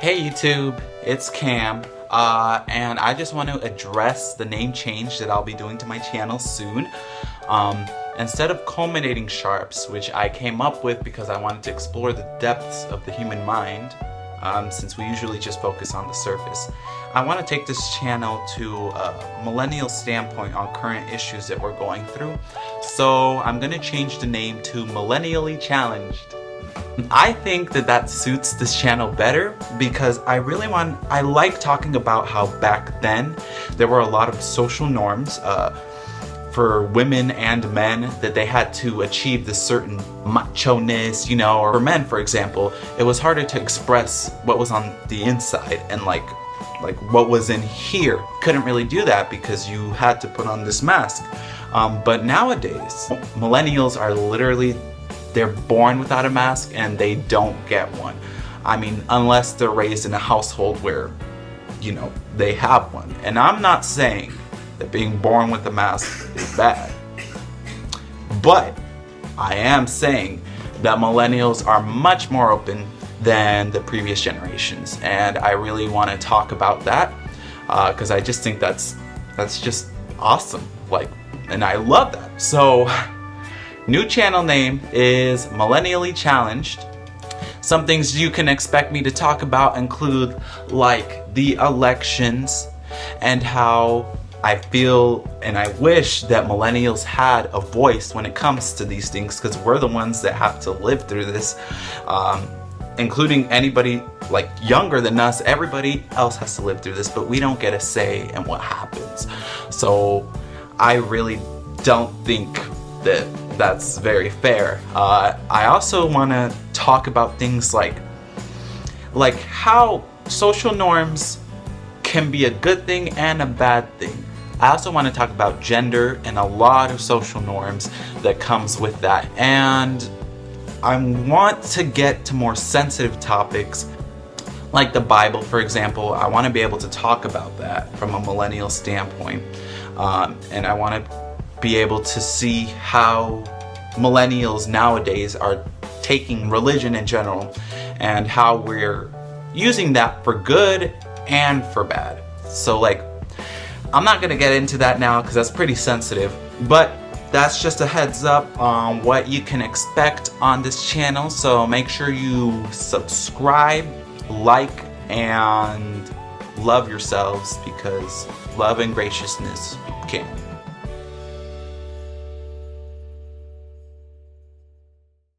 Hey YouTube, it's Cam, and I just want to address the name change that I'll be doing to my channel soon. Instead of culminating sharps, which I came up with because I wanted to explore the depths of the human mind, since we usually just focus on the surface, I want to take this channel to a millennial standpoint on current issues that we're going through. So I'm going to change the name to Millennialy Challenged. I think that suits this channel better because I like talking about how back then there were a lot of social norms for women and men that they had to achieve this certain macho-ness, you know, or for men, for example, it was harder to express what was on the inside and like what was in here. Couldn't really do that because you had to put on this mask. But nowadays, millennials are literally, they're born without a mask and they don't get one. I mean, unless they're raised in a household where, you know, they have one. And I'm not saying that being born with a mask is bad. But I am saying that millennials are much more open than the previous generations. And I really want to talk about that because I just think that's just awesome. And I love that. So, new channel name is Millennialy Challenged. Some things you can expect me to talk about include like the elections and how I feel and I wish that millennials had a voice when it comes to these things, because we're the ones that have to live through this, including anybody like younger than us. Everybody else has to live through this, but we don't get a say in what happens. So I really don't think that that's very fair. I also want to talk about things like how social norms can be a good thing and a bad thing. I also want to talk about gender and a lot of social norms that comes with that. And I want to get to more sensitive topics like the Bible, for example. I want to be able to talk about that from a millennial standpoint. And I want to be able to see how millennials nowadays are taking religion in general and how we're using that for good and for bad. So I'm not gonna get into that now because that's pretty sensitive, but that's just a heads up on what you can expect on this channel. So make sure you subscribe, like, and love yourselves, because love and graciousness can.